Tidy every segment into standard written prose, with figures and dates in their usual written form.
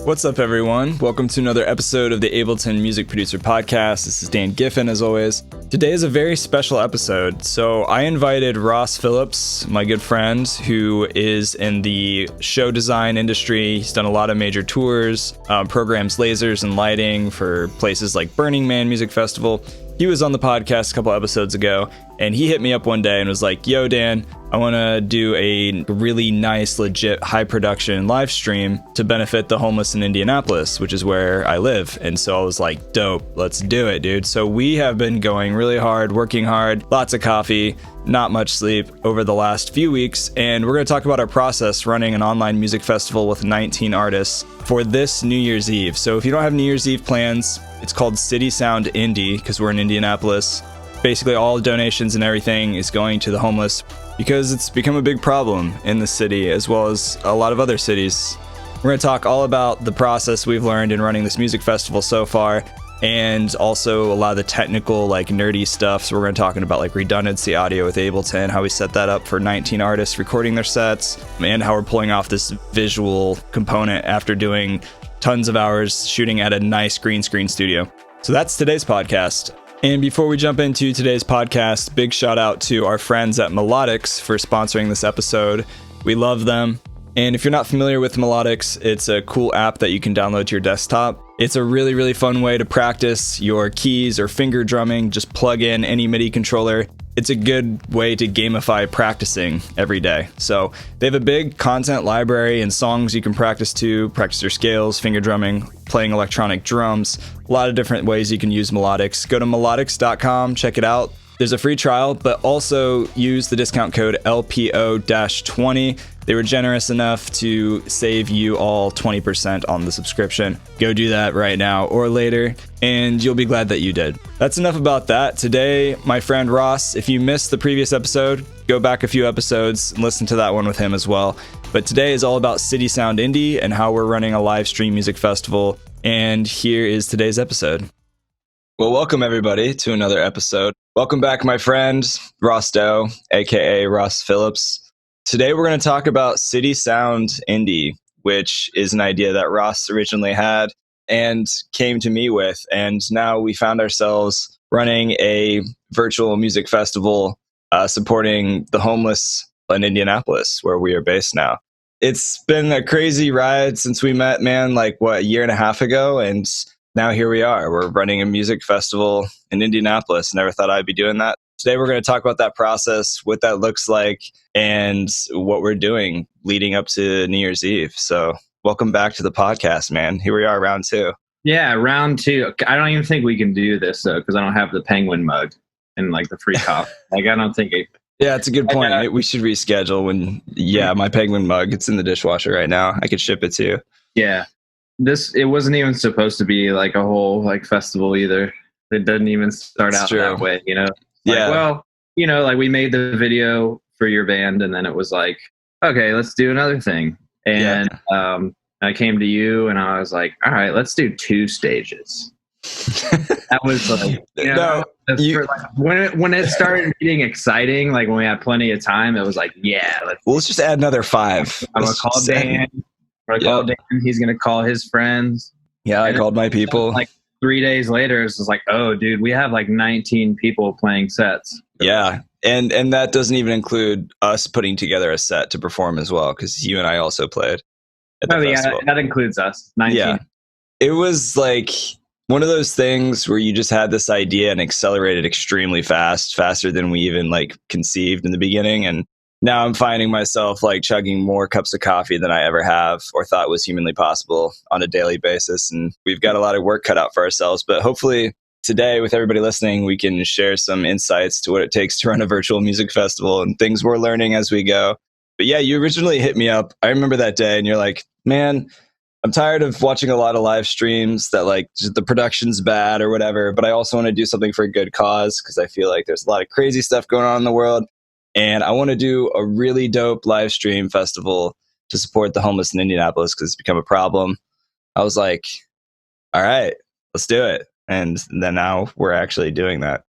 What's up, everyone? Welcome to another episode of the Ableton Music Producer Podcast. This is Dan Giffin, as always. Today is a very special episode. So I invited Ross Phillips, my good friend, who is in the show design industry. He's done a lot of major tours, programs lasers and lighting for places like Burning Man Music Festival. He was on the podcast a couple episodes ago, and he hit me up one day and was like, "Yo, Dan, I want to do a really nice, legit, high production live stream to benefit the homeless in Indianapolis, which is where I live." And so I was like, dope, let's do it, dude. So we have been going really hard, working hard, lots of coffee, not much sleep over the last few weeks. And we're going to talk about our process running an online music festival with 19 artists for this New Year's Eve. So if you don't have New Year's Eve plans, it's called CitySound Indy because we're in Indianapolis. Basically, all donations and everything is going to the homeless because it's become a big problem in the city as well as a lot of other cities. We're going to talk all about the process we've learned in running this music festival so far, and also a lot of the technical, like nerdy stuff. So we're going to talk about like redundancy audio with Ableton, how we set that up for 19 artists recording their sets, and how we're pulling off this visual component after doing tons of hours shooting at a nice green screen studio. So that's today's podcast. And before we jump into today's podcast, big shout out to our friends at Melodics for sponsoring this episode. We love them. And if you're not familiar with Melodics, it's a cool app that you can download to your desktop. It's a really, really fun way to practice your keys or finger drumming. Just plug in any MIDI controller. It's a good way to gamify practicing every day. So they have a big content library and songs you can practice your scales, finger drumming, playing electronic drums, a lot of different ways you can use Melodics. Go to melodics.com, check it out. There's a free trial, but also use the discount code LPO-20. They were generous enough to save you all 20% on the subscription. Go do that right now or later, and you'll be glad that you did. That's enough about that. Today, my friend Ross, if you missed the previous episode, go back a few episodes and listen to that one with him as well. But today is all about CitySound Indy and how we're running a live stream music festival. And here is today's episode. Well, welcome everybody to another episode. Welcome back, my friend, Rossteaux, aka Ross Phillips. Today we're going to talk about CitySound Indy, which is an idea that Ross originally had and came to me with. And now we found ourselves running a virtual music festival supporting the homeless in Indianapolis, where we are based now. It's been a crazy ride since we met, man, like a year and a half ago. And now here we are. We're running a music festival in Indianapolis. Never thought I'd be doing that. Today we're going to talk about that process, what that looks like, and what we're doing leading up to New Year's Eve. So welcome back to the podcast, man. Here we are, round two. Yeah, round two. I don't even think we can do this, though, because I don't have the penguin mug and like the free coffee. I don't think it... Yeah, it's a good point. We should reschedule my penguin mug, it's in the dishwasher right now. I could ship it to you. Yeah. It wasn't even supposed to be like a whole like festival either. It doesn't even start out that way, you know? Yeah. Well, you know, like we made the video for your band and then it was like, okay, let's do another thing. And I came to you and I was like, all right, let's do 2 stages. That was like, when it started getting exciting, like when we had plenty of time, it was like, yeah, let's just add another 5. I'm gonna call Dan. He's gonna call his friends. Yeah, I called my people. Like 3 days later, it's just like, oh, dude, we have like 19 people playing sets. Yeah, and that doesn't even include us putting together a set to perform as well, because you and I also played at the festival. Yeah, that includes us. 19. Yeah, it was like one of those things where you just had this idea and accelerated extremely fast, faster than we even like conceived in the beginning. And now I'm finding myself like chugging more cups of coffee than I ever have or thought was humanly possible on a daily basis. And we've got a lot of work cut out for ourselves. But hopefully today, with everybody listening, we can share some insights to what it takes to run a virtual music festival and things we're learning as we go. But yeah, you originally hit me up. I remember that day and you're like, man, I'm tired of watching a lot of live streams that like just the production's bad or whatever. But I also want to do something for a good cause because I feel like there's a lot of crazy stuff going on in the world. And I want to do a really dope live stream festival to support the homeless in Indianapolis because it's become a problem. I was like, all right, let's do it. And then now we're actually doing that.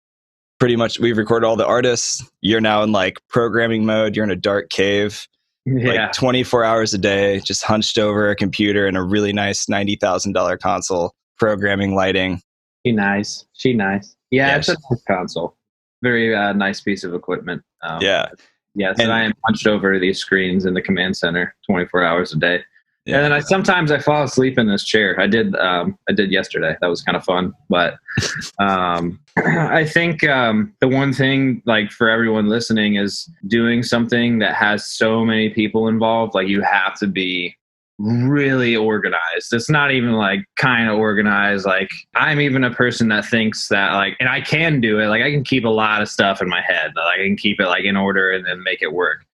Pretty much we've recorded all the artists. You're now in like programming mode. You're in a dark cave Yeah. like 24 hours a day, just hunched over a computer and a really nice $90,000 console, programming, lighting. She nice. Yeah, it's she- a nice console. Very nice piece of equipment. yeah. Yes, and And I am hunched over these screens in the command center 24 hours a day. yeah. And then I fall asleep in this chair. I did yesterday. That was kind of fun. But I think the one thing, like, for everyone listening, is doing something that has so many people involved. Like, you have to be really organized. It's not even like kind of organized. Like, I'm even a person that thinks that, like, and I can do it. Like, I can keep a lot of stuff in my head. Like, I can keep it like in order and then make it work.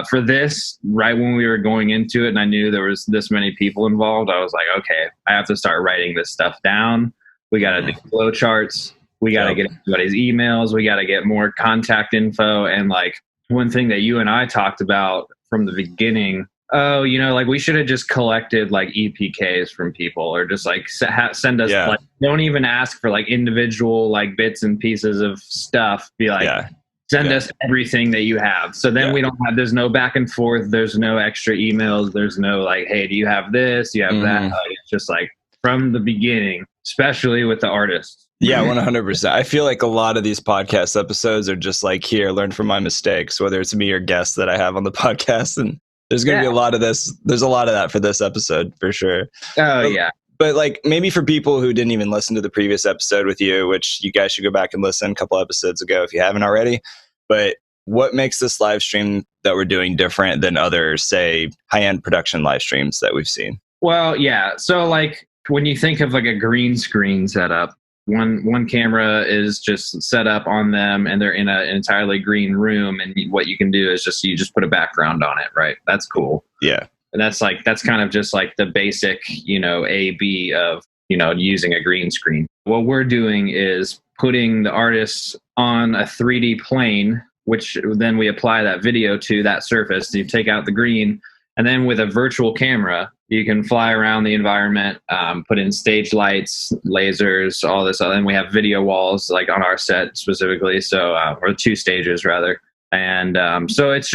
For this, right when we were going into it and I knew there was this many people involved, I was like, okay, I have to start writing this stuff down. We got to do flow charts. We got to get everybody's emails. We got to get more contact info. And like, one thing that you and I talked about from the beginning, like, we should have just collected like EPKs from people, or just like send us, like, don't even ask for like individual like bits and pieces of stuff. Be like, send us everything that you have. So then there's no back and forth. There's no extra emails. There's no like, hey, do you have this? Do you have that? It's just like from the beginning, especially with the artists. Yeah, 100%. I feel like a lot of these podcast episodes are just like, here, learn from my mistakes, whether it's me or guests that I have on the podcast. And there's going to be a lot of this. There's a lot of that for this episode, for sure. But like, maybe for people who didn't even listen to the previous episode with you, which you guys should go back and listen a couple episodes ago if you haven't already. But what makes this live stream that we're doing different than other, say, high-end production live streams that we've seen? Well, yeah. So like, when you think of like a green screen setup, one camera is just set up on them and they're in an entirely green room. And what you can do is you just put a background on it, right? That's cool. Yeah. And that's kind of just like the basic, A-B of, using a green screen. What we're doing is putting the artists on a 3D plane, which then we apply that video to that surface. You take out the green, and then with a virtual camera, you can fly around the environment, put in stage lights, lasers, all this. And we have video walls, like on our set specifically. So, or 2 stages rather. And so it's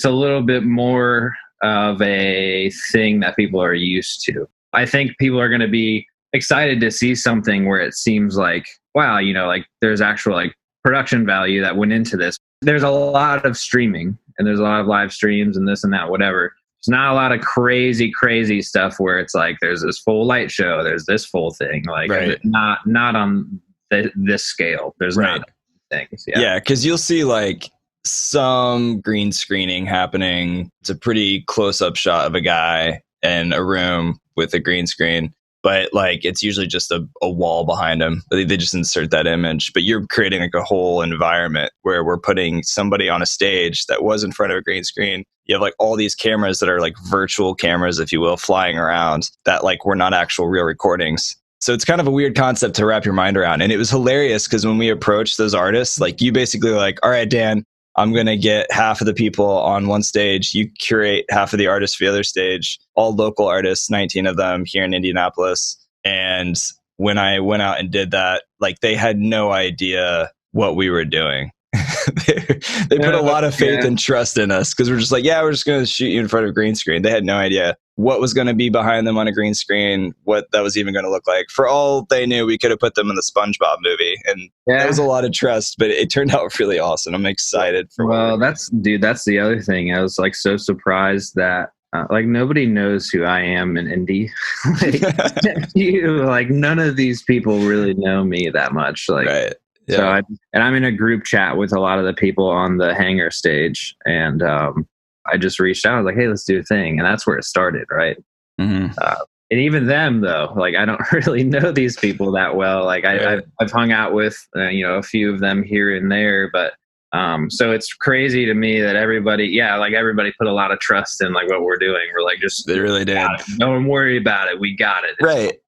a little bit more of a thing that people are used to. I think people are going to be excited to see something where it seems like, wow, like there's actual like production value that went into this. There's a lot of streaming and there's a lot of live streams and this and that, whatever. There's not a lot of crazy stuff where it's like there's this full light show, there's this full thing, like not on this scale. There's not things. Yeah, because you'll see like some green screening happening. It's a pretty close-up shot of a guy in a room with a green screen, but like it's usually just a wall behind him. They just insert that image, but you're creating like a whole environment where we're putting somebody on a stage that was in front of a green screen. You have like all these cameras that are like virtual cameras, if you will, flying around that like were not actual real recordings. So it's kind of a weird concept to wrap your mind around. And it was hilarious because when we approached those artists, like you basically were like, all right, Dan, I'm going to get half of the people on one stage. You curate half of the artists for the other stage, all local artists, 19 of them here in Indianapolis. And when I went out and did that, like they had no idea what we were doing. They put a lot of faith and trust in us because we're just like, we're just going to shoot you in front of a green screen. They had no idea what was going to be behind them on a green screen, what that was even going to look like. For all they knew, we could have put them in the SpongeBob movie. And that was a lot of trust, but it turned out really awesome. I'm excited for that's the other thing. I was like so surprised that like nobody knows who I am in Indy. Like none of these people really know me that much. Like, yeah. So I'm in a group chat with a lot of the people on the hangar stage, and I just reached out. I was like, "Hey, let's do a thing," and that's where it started, right? Mm-hmm. And even them, though, like I don't really know these people that well. Like I've hung out with a few of them here and there, but so it's crazy to me that everybody put a lot of trust in like what we're doing. We're like, they really did. Don't worry about it. We got it. Right.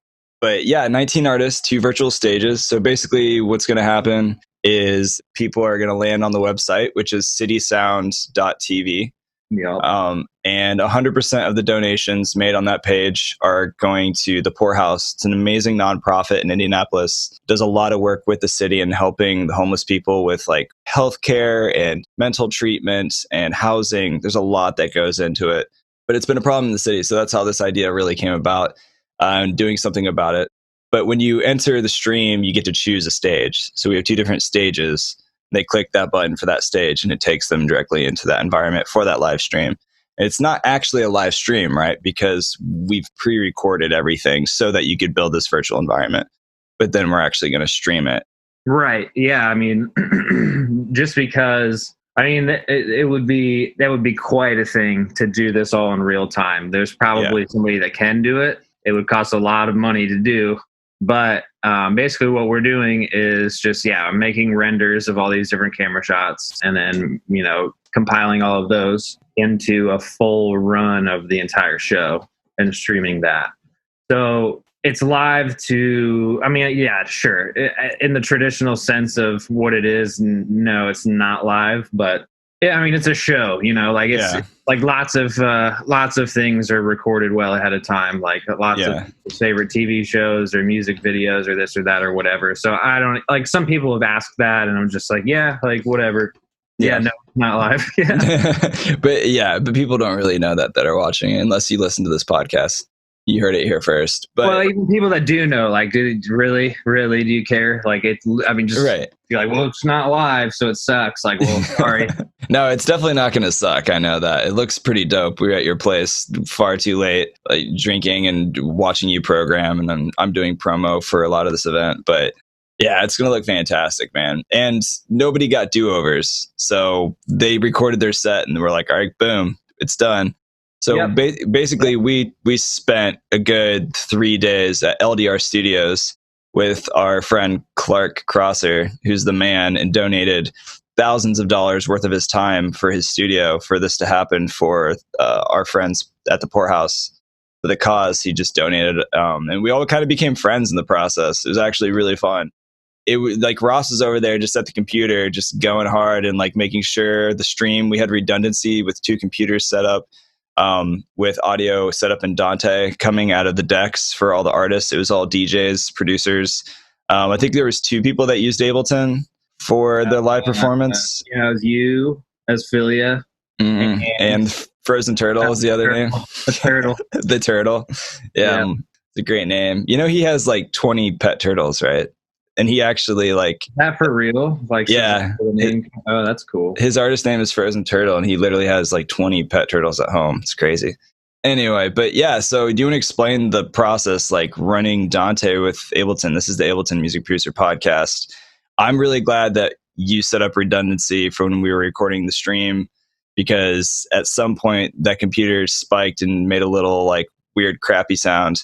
But 19 artists, 2 virtual stages. So basically what's going to happen is people are going to land on the website, which is citysound.tv. Yep. And 100% of the donations made on that page are going to the Poorhouse. It's an amazing nonprofit in Indianapolis. Does a lot of work with the city and helping the homeless people with like healthcare and mental treatment and housing. There's a lot that goes into it, but it's been a problem in the city. So that's how this idea really came about, and doing something about it. But when you enter the stream, you get to choose a stage. So we have 2 different stages. They click that button for that stage and it takes them directly into that environment for that live stream. And it's not actually a live stream, right? Because we've pre-recorded everything so that you could build this virtual environment. But then we're actually going to stream it. Right. Yeah. I mean, just because, I mean, that would be quite a thing to do this all in real time. There's probably somebody that can do it. It would cost a lot of money to do. But basically what we're doing is just, making renders of all these different camera shots and then, compiling all of those into a full run of the entire show and streaming that. So it's live to, I mean, yeah, sure. In the traditional sense of what it is, no, it's not live, but yeah, I mean, it's a show, like it's like lots of things are recorded well ahead of time, like lots of favorite TV shows or music videos or this or that or whatever. So I don't like, some people have asked that and I'm just like, yeah, like whatever. Yeah, no, not live. but people don't really know that are watching it unless you listen to this podcast. You heard it here first. But well, even people that do know, like, do you care? Like, you're like, well, it's not live, so it sucks. Like, well, sorry. No, it's definitely not going to suck. I know that. It looks pretty dope. We were at your place far too late, like drinking and watching you program, and then I'm doing promo for a lot of this event. But yeah, it's going to look fantastic, man. And nobody got do-overs. So they recorded their set and we're like, all right, boom, it's done. So basically, we spent a good 3 days at LDR Studios with our friend Clark Crosser, who's the man, and donated thousands of dollars worth of his time for his studio for this to happen for our friends at the Poorhouse. For the cause, he just donated. And we all kind of became friends in the process. It was actually really fun. It was like Ross was over there just at the computer, just going hard and like making sure the stream, we had redundancy with 2 computers set up. With audio set up in Dante coming out of the decks for all the artists. It was all DJs, producers. I think there was 2 people that used Ableton for the live performance. It was you as Philia. And Frozen Turtle was the other name. The Turtle. The Turtle. Yeah. It's a great name. He has like 20 pet turtles, right? And he actually like... That for real? Like, yeah. Oh, that's cool. His artist name is Frozen Turtle, and he literally has like 20 pet turtles at home. It's crazy. Anyway, but yeah, so do you want to explain the process, like running Dante with Ableton? This is the Ableton Music Producer Podcast. I'm really glad that you set up redundancy for when we were recording the stream, because at some point that computer spiked and made a little like weird crappy sound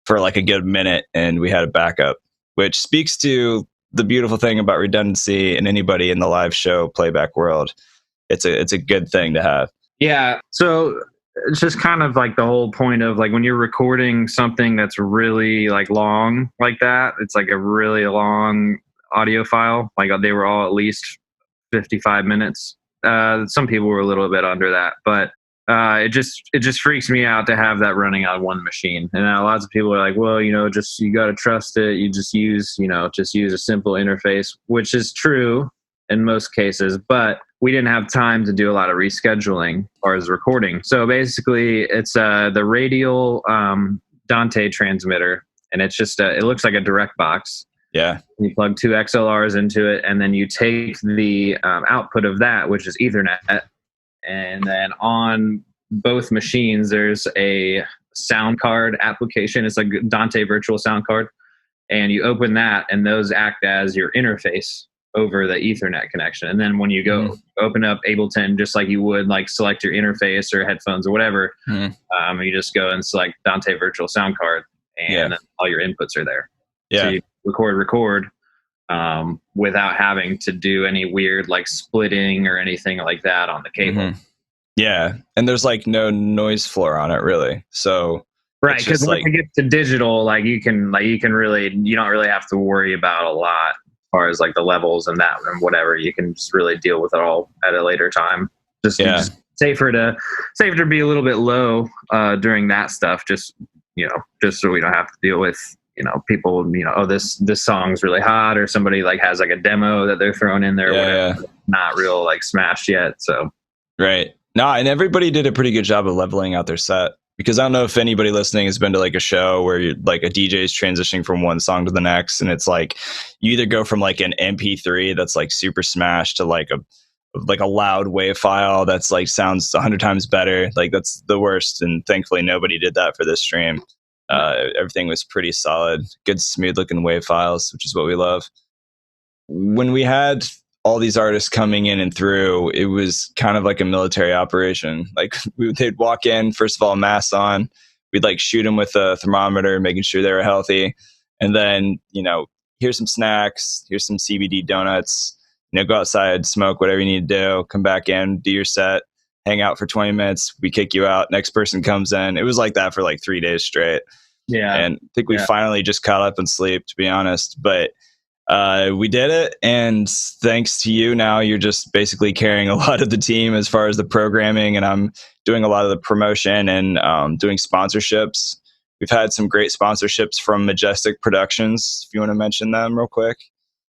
for like a good minute, and we had a backup, which speaks to the beautiful thing about redundancy in anybody in the live show playback world. It's a good thing to have. Yeah. So it's just kind of like the whole point of like when you're recording something that's really like long like that, it's like a really long audio file. Like they were all at least 55 minutes. Some people were a little bit under that, but it just freaks me out to have that running on one machine. And lots of people are like, well, you got to trust it. You just use a simple interface, which is true in most cases, but we didn't have time to do a lot of rescheduling as far as recording. So basically it's the radial Dante transmitter, and it's just it looks like a direct box. Yeah. You plug 2 XLRs into it, and then you take the output of that, which is Ethernet. And then on both machines, there's a sound card application. It's like Dante virtual sound card. And you open that, and those act as your interface over the Ethernet connection. And then when you go open up Ableton, just like you would like select your interface or headphones or whatever, you just go and select Dante virtual sound card, and all your inputs are there. Yeah. So you record without having to do any weird like splitting or anything like that on the cable. Yeah, and there's like no noise floor on it really. So right, because once it gets to digital, you don't really have to worry about a lot as far as like the levels and that and whatever. You can just really deal with it all at a later time. Just safer to be a little bit low during that stuff, just so we don't have to deal with people, oh, this song's really hot, or somebody like has like a demo that they're throwing in there, whatever, not real like smashed yet. So right. No, and everybody did a pretty good job of leveling out their set, because I don't know if anybody listening has been to like a show where you're like a DJ is transitioning from one song to the next, and it's like you either go from like an MP3 that's like super smashed to like a loud wave file that's like sounds 100 times better. Like that's the worst, and thankfully nobody did that for this stream. Everything was pretty solid, good smooth looking wave files, which is what we love. When we had all these artists coming in and through, it was kind of like a military operation. Like they'd walk in, first of all, masks on. We'd like shoot them with a thermometer, making sure they were healthy. And then, here's some snacks, here's some CBD donuts, go outside, smoke whatever you need to do, come back in, do your set, hang out for 20 minutes. We kick you out. Next person comes in. It was like that for like 3 days straight. Yeah. And I think we finally just caught up and sleep, to be honest. But we did it. And thanks to you, now you're just basically carrying a lot of the team as far as the programming. And I'm doing a lot of the promotion and doing sponsorships. We've had some great sponsorships from Majestic Productions, if you want to mention them real quick.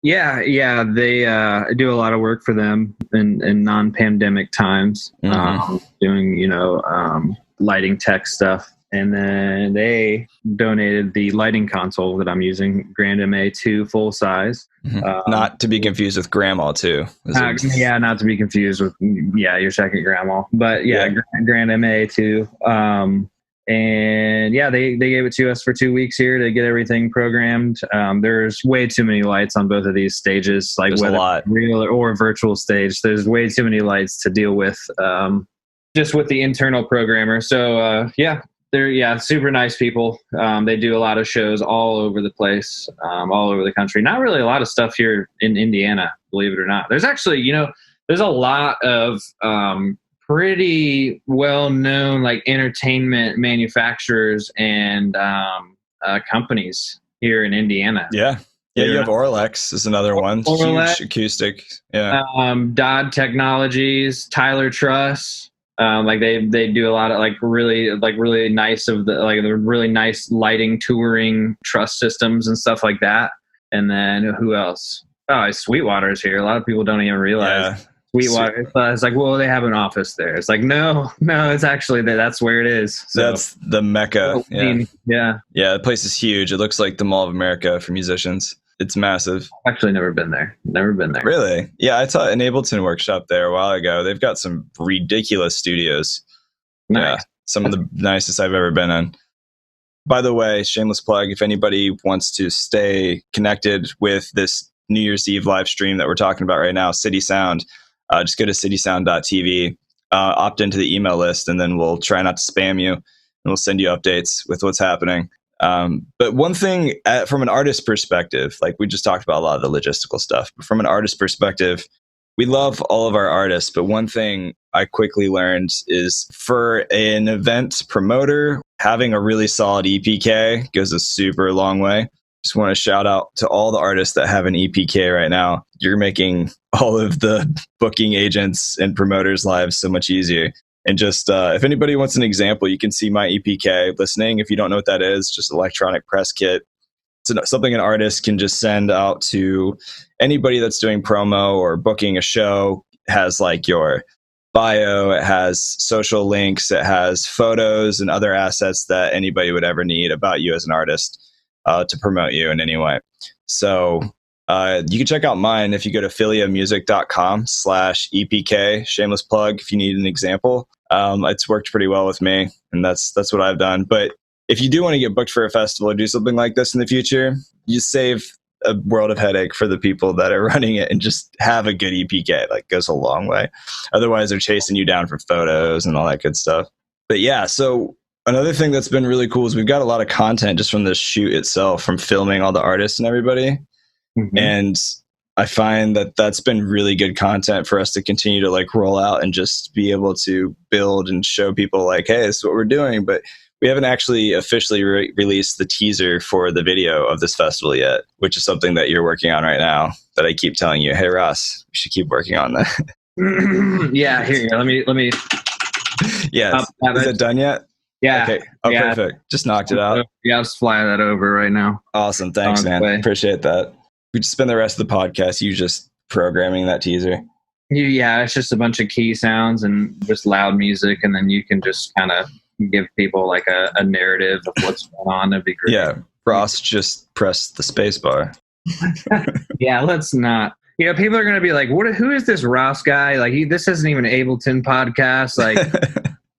Yeah. They do a lot of work for them in non-pandemic times, doing, lighting tech stuff. And then they donated the lighting console that I'm using, Grand MA2 full size. Not to be confused with Grandma 2. Not to be confused with, your second Grandma. But Grand MA2. And they gave it to us for 2 weeks here to get everything programmed. There's way too many lights on both of these stages, like there's whether a lot. Real or virtual stage. There's way too many lights to deal with, just with the internal programmer. So they're super nice people. They do a lot of shows all over the place, all over the country. Not really a lot of stuff here in Indiana, believe it or not. There's actually, there's a lot of pretty well-known like entertainment manufacturers and companies here in Indiana. Yeah, you have Orlex is another one. Huge acoustic. Yeah. Dodd Technologies, Tyler Truss. They do a lot of really nice the really nice lighting touring truss systems and stuff like that. And then who else? Oh, Sweetwater's here. A lot of people don't even realize. Sweetwater. It's like, well, they have an office there. It's like, no, it's actually that's where it is. So, that's the Mecca. Yeah. The place is huge. It looks like the Mall of America for musicians. It's massive. Actually, never been there. Really? Yeah, I taught an Ableton workshop there a while ago. They've got some ridiculous studios. Nice. Yeah, some of the nicest I've ever been in. By the way, shameless plug, if anybody wants to stay connected with this New Year's Eve live stream that we're talking about right now, CitySound, just go to citysound.tv, opt into the email list, and then we'll try not to spam you, and we'll send you updates with what's happening. But one thing from an artist perspective, like we just talked about a lot of the logistical stuff, but from an artist perspective, we love all of our artists. But one thing I quickly learned is for an event promoter, having a really solid EPK goes a super long way. Just want to shout out to all the artists that have an EPK right now. You're making all of the booking agents and promoters' lives so much easier. And just if anybody wants an example, you can see my EPK listening. If you don't know what that is, just electronic press kit. It's something an artist can just send out to anybody that's doing promo or booking a show. It has like your bio, it has social links, it has photos and other assets that anybody would ever need about you as an artist to promote you in any way. So you can check out mine if you go to philiamusic.com/EPK, shameless plug, if you need an example. It's worked pretty well with me, and that's what I've done. But if you do want to get booked for a festival or do something like this in the future, you save a world of headache for the people that are running it, and just have a good EPK. Like, goes a long way. Otherwise, they're chasing you down for photos and all that good stuff. But yeah, so another thing that's been really cool is we've got a lot of content just from the shoot itself, from filming all the artists and everybody. Mm-hmm. And I find that that's been really good content for us to continue to like roll out and just be able to build and show people like, hey, this is what we're doing. But we haven't actually officially released the teaser for the video of this festival yet, which is something that you're working on right now that I keep telling you, hey, Ross, we should keep working on that. Yeah, here, let me Yes. Is it done yet? Yeah. Okay. Oh, yeah. perfect. Just knocked it out. Yeah, I'll just fly that over right now. Awesome. Thanks, man. Appreciate that. We just spend the rest of the podcast you just programming that teaser. Yeah, it's just a bunch of key sounds and just loud music, and then you can just kind of give people like a narrative of what's going on. That'd be great. Yeah, Ross just pressed the space bar. Yeah, let's not. People are gonna be like, "What? Who is this Ross guy? Like, this isn't even an Ableton podcast. Like,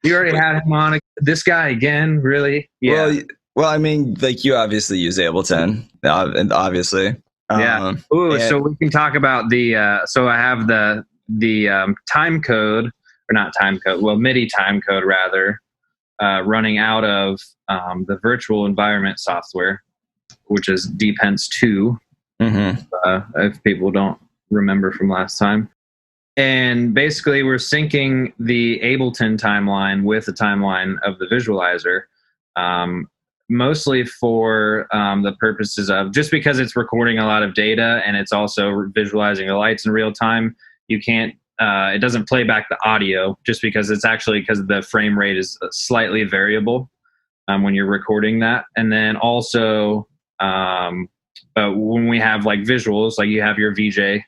you already had him on. This guy again, really? Yeah. Well, I mean, like you obviously use Ableton, obviously. Yeah. So we can talk about the. So I have the time code, or not time code. Well, MIDI time code rather, running out of the virtual environment software, which is Depends 2. If people don't remember from last time. And basically we're syncing the Ableton timeline with the timeline of the visualizer, mostly for the purposes of, just because it's recording a lot of data and it's also visualizing the lights in real time, you can't, it doesn't play back the audio, just because it's actually, because the frame rate is slightly variable when you're recording that. And then also, when we have like visuals, like you have your VJ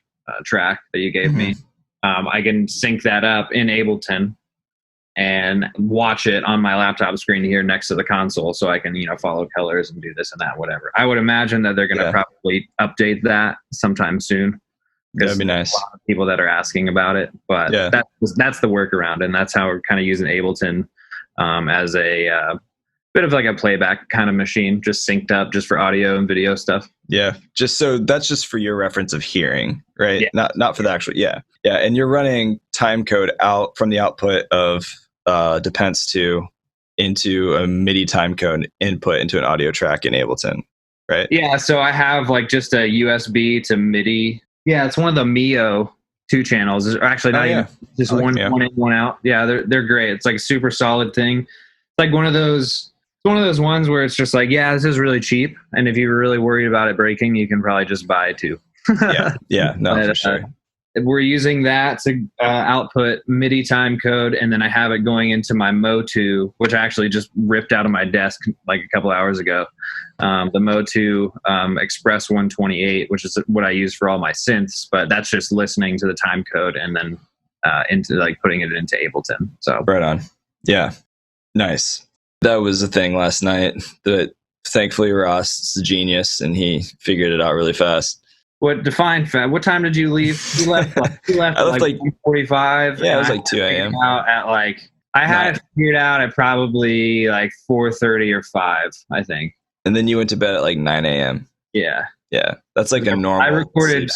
track that you gave me, I can sync that up in Ableton and watch it on my laptop screen here next to the console, so I can follow colors and do this and that, whatever. I would imagine that they're going to probably update that sometime soon. That'd be nice. A lot of people that are asking about it, but that's the workaround, and that's how we're kind of using Ableton as a bit of like a playback kind of machine, just synced up just for audio and video stuff. Yeah. Just so that's just for your reference of hearing, right? Yeah. Not for the actual, yeah. And you're running time code out from the output of Depends 2 into a MIDI time code input into an audio track in Ableton, right? Yeah. So I have like just a USB to MIDI. Yeah. It's one of the Mio 2 channels. It's actually not even just one in, one out. Yeah. They're great. It's like a super solid thing. It's like one of those ones where it's just like, yeah, this is really cheap, and if you're really worried about it breaking, you can probably just buy 2. For sure. We're using that to output MIDI time code, and then I have it going into my Mo2, which I actually just ripped out of my desk like a couple hours ago. The Mo2 Express 128, which is what I use for all my synths, but that's just listening to the time code and then into like putting it into Ableton. So right on. Yeah, nice. That was a thing last night that thankfully Ross is a genius and he figured it out really fast. What time did you leave? You left I left like 1:45. Yeah, it was like 2 a.m. I had it figured out at probably like 4:30 or 5, I think. And then you went to bed at like 9 a.m. Yeah. Yeah. That's like a normal I recorded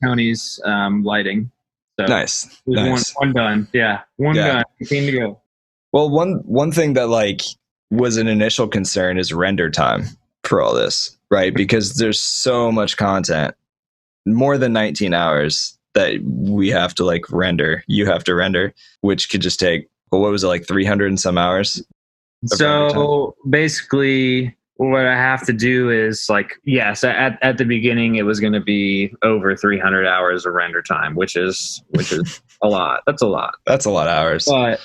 Tony's lighting. So nice. One done. Yeah. One done. Came to go. Well, one thing that like was an initial concern is render time for all this, right? Because there's so much content, more than 19 hours that we have to like render. You have to render, which could just take, what was it, like 300 and some hours? So basically what I have to do is like, yes, at the beginning, it was going to be over 300 hours of render time, which is a lot. That's a lot. That's a lot of hours. But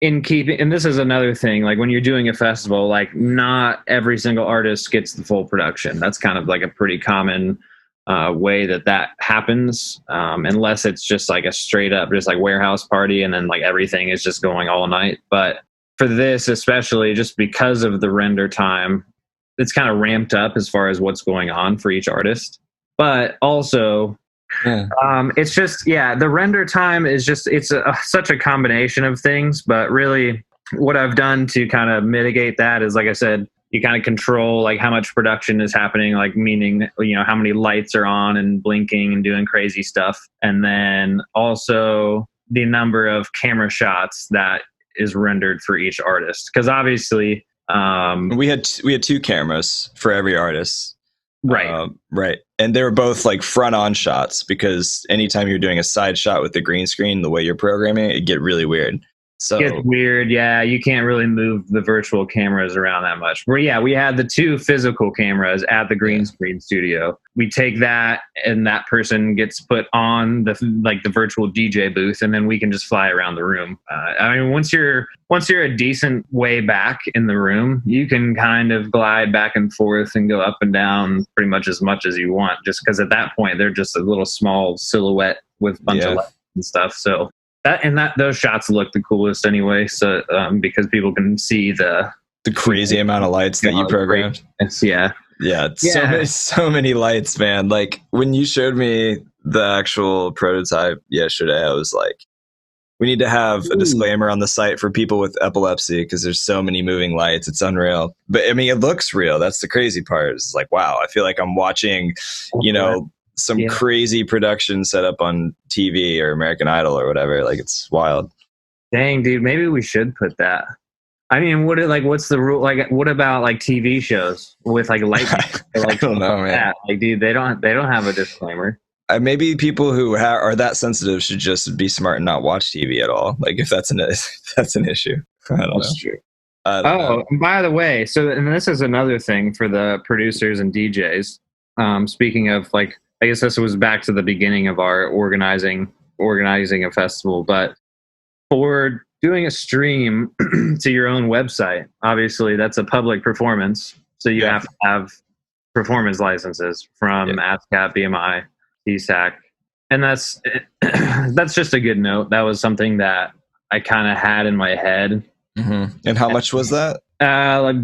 and this is another thing, like when you're doing a festival, like not every single artist gets the full production. That's kind of like a pretty common way that happens, unless it's just like a straight up just like warehouse party and then like everything is just going all night. But for this, especially just because of the render time, it's kind of ramped up as far as what's going on for each artist. But also it's just, the render time is just, it's such a combination of things, but really what I've done to kind of mitigate that is, like I said, you kind of control like how much production is happening, like meaning, how many lights are on and blinking and doing crazy stuff. And then also the number of camera shots that is rendered for each artist. Cause obviously, we had 2 cameras for every artist. Right. Right. And they were both like front on shots, because anytime you're doing a side shot with the green screen, the way you're programming it, it'd get really weird. So it's weird. Yeah, you can't really move the virtual cameras around that much. We had the 2 physical cameras at the green screen studio. We take that, and that person gets put on the virtual DJ booth, and then we can just fly around the room. I mean, once you're a decent way back in the room, you can kind of glide back and forth and go up and down pretty much as you want. Just because at that point they're just a little small silhouette with a bunch of lights and stuff. So. Those shots look the coolest anyway. So because people can see the crazy amount of lights that you programmed. Yeah. So many lights, man. Like when you showed me the actual prototype yesterday, I was like, we need to have a disclaimer on the site for people with epilepsy because there's so many moving lights. It's unreal. But I mean, it looks real. That's the crazy part. It's like, wow, I feel like I'm watching, some crazy production set up on TV or American Idol or whatever. Like, it's wild. Dang, dude, maybe we should put that. I mean, what's the rule? Like, what about like TV shows with like light? I don't know, man. That? Like, dude, they don't have a disclaimer. Maybe people who are that sensitive should just be smart and not watch TV at all. Like, if that's an issue. I don't know. True. And by the way, and this is another thing for the producers and DJs. Speaking of like, I guess this was back to the beginning of our organizing a festival, but for doing a stream to your own website, obviously that's a public performance. So you have to have performance licenses from ASCAP, BMI, TSAC. And that's just a good note. That was something that I kind of had in my head. Mm-hmm. And how much was that?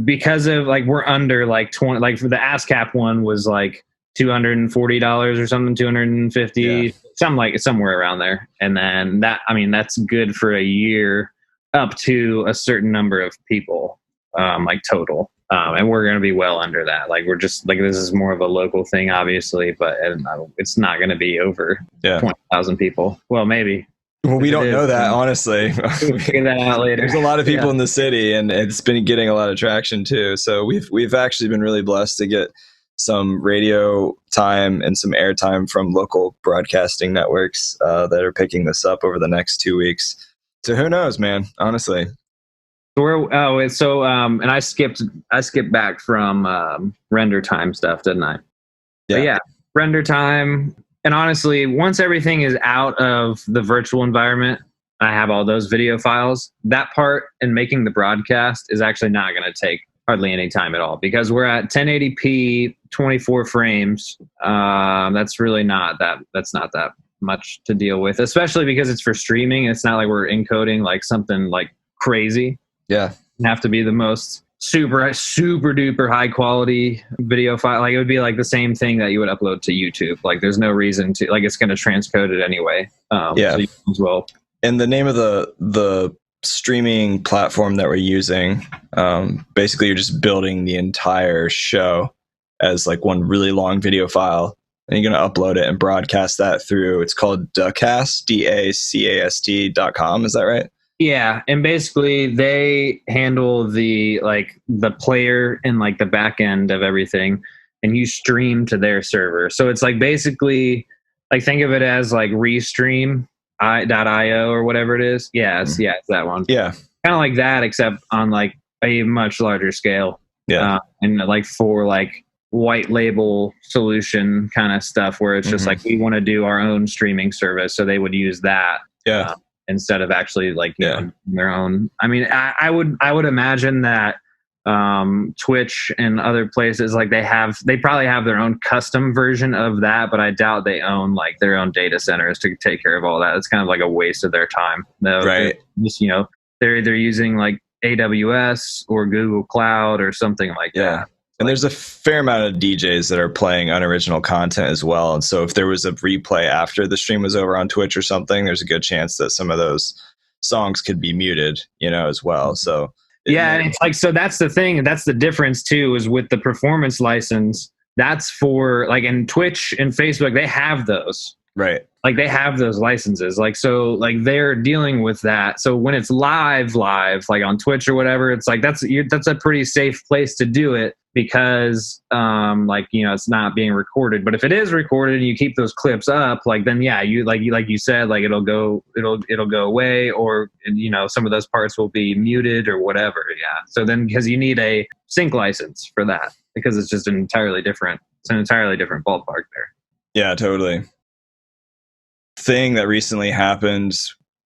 Because of like, we're under like 20, like for the ASCAP one was like $240 or something, 250, somewhere around there. And then that's good for a year up to a certain number of people, like total. And we're going to be well under that. Like, we're just like, this is more of a local thing, obviously, but it's not going to be over 20,000 people. Well, maybe. Well, we don't know that, honestly. We'll figure that out later. There's a lot of people in the city, and it's been getting a lot of traction too. So we've actually been really blessed to get some radio time and some airtime from local broadcasting networks that are picking this up over the next 2 weeks. So who knows, man? Honestly. And I skipped back from render time stuff, didn't I? Yeah. But yeah, render time. And honestly, once everything is out of the virtual environment, I have all those video files. That part and making the broadcast is actually not going to take hardly any time at all because we're at 1080p, 24 frames. That's really not that much to deal with, especially because it's for streaming. It's not like we're encoding like something like crazy. Yeah. You have to be the most super duper high quality video file. Like, it would be like the same thing that you would upload to YouTube. Like, there's no reason to, like, it's going to transcode it anyway. So you as well. And the name of the streaming platform that we're using, basically you're just building the entire show as like one really long video file, and you're going to upload it and broadcast that through, it's called Dacast, DACAST.com. Is that right? Yeah, and basically they handle the player and like the back end of everything, and you stream to their server. So it's like basically like, think of it as like Restream.io or whatever it is. Yeah, it's that one. Yeah, kind of like that, except on like a much larger scale. Yeah, and like for like white label solution kind of stuff, where it's just like, we want to do our own streaming service, so they would use that. Yeah. Instead of actually like their own. I mean, I would imagine that Twitch and other places, like they probably have their own custom version of that, but I doubt they own like their own data centers to take care of all that. It's kind of like a waste of their time. Right. Just, they're using like AWS or Google Cloud or something like that. And there's a fair amount of DJs that are playing unoriginal content as well. And so if there was a replay after the stream was over on Twitch or something, there's a good chance that some of those songs could be muted, as well. So and it's like, so that's the thing. That's the difference too, is with the performance license, that's for like, in Twitch and Facebook, they have those. Right. Like, they have those licenses. Like, so like they're dealing with that. So when it's live, like on Twitch or whatever, it's like, that's a pretty safe place to do it. because like, you know, it's not being recorded. But if it is recorded and you keep those clips up, like, then yeah, you said, like, it'll go away, or, you know, some of those parts will be muted or whatever. Yeah. So then, because you need a sync license for that, because it's just an entirely different ballpark there. Yeah, totally. Thing that recently happened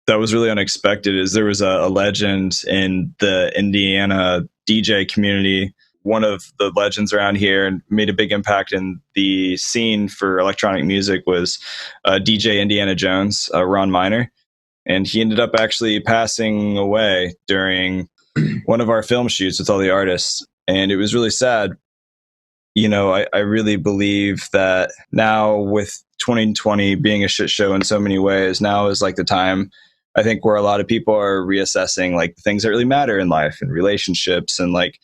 that was really unexpected is there was a legend in the Indiana DJ community, one of the legends around here, and made a big impact in the scene for electronic music, was DJ Indiana Jones, Ron Miner. And he ended up actually passing away during one of our film shoots with all the artists. And it was really sad. You know, I really believe that now, with 2020 being a shit show in so many ways, now is like the time, I think, where a lot of people are reassessing like the things that really matter in life and relationships. And like